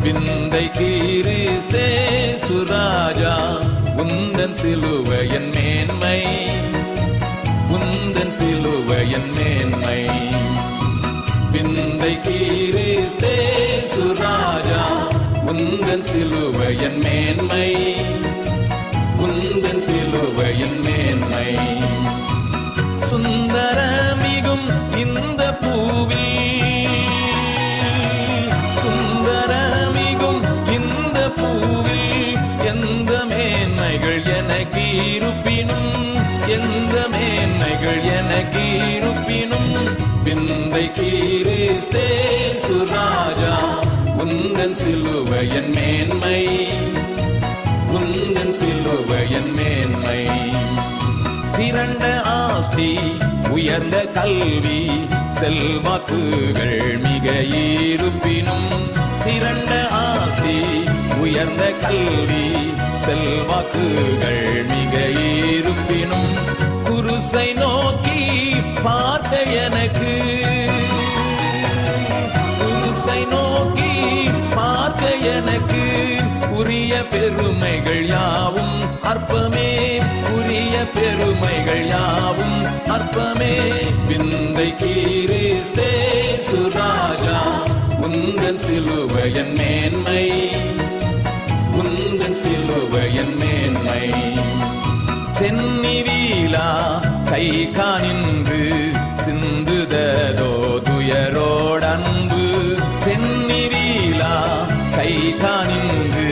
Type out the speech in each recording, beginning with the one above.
விந்தை கிறிஸ்தே சுராஜா உந்தன் சிலுவையின் மேன்மை உந்தன் சிலுவையின் மேன்மை விந்தை கிறிஸ்தே சுராஜா உந்தன் சிலுவையின் மேன்மை உந்தன் சிலுவையின் மேன்மை சுந்தரமிகும் இந்த பூவில் சுந்தரமிகும் இந்த பூவில் எந்த மேன்மைகள் எனக்கு இருப்பினும் எந்த மேன்மைகள் எனக்கு இருப்பினும் விந்தை கிறிஸ்தே சுராஜா உந்தன் சிலுவையின் மேன்மை உந்தன் சிலுவையின் மேன்மை திரண்ட ஆஸ்தி உயர்ந்த கல்வி செல்வாக்குகள் மிக இருப்பினும் திரண்ட ஆஸ்தி உயர்ந்த கல்வி செல்வாக்குகள் மிக இருப்பினும் குருசை நோக்கி பார்த்த எனக்கு குருசை நோக்கி பார்த்த எனக்கு உரிய பெருமைகள் யாவும் அற்பமே உரிய பெருமைகள் யாவும் அற்பமே விந்தை கிறிஸ்தே சுராஜா உந்தன் சிலுவையின் மேன்மை உந்தன் சிலுவையின் மேன்மை சென்னி வீலா கை காணின்று சிந்துததோ துயரோடன்பு சென்னி வீலா கை காணின்று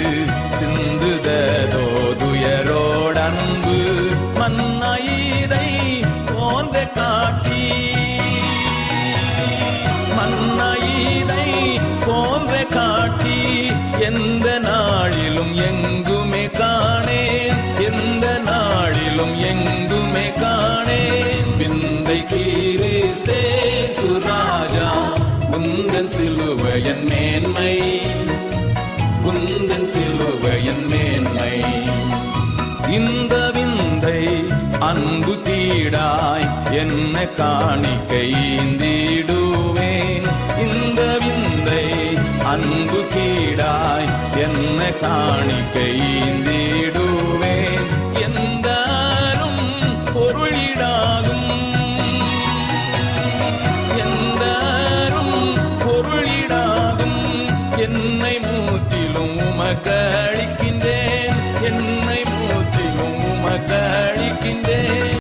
சிந்துததோ துயரோடன்பு மன்னாயிதை போன்ற காட்சி மன்னாயிதை போன்ற காட்சி எந்த நாளிலும் எங்குமே காணேன் எந்த நாளிலும் எங்குமே காணேன் விந்தை கிறிஸ்தே சுராஜா உந்தன் சிலுவையின் மேன்மை உந்தன் சிலுவையின் மேன்மை இந்த விந்தை அன்பு தீடாய் என்ன காணிக்கை ஈந்திடுவேன் இந்த விந்தை அன்பு தீடாய் என்ன காணிக்கை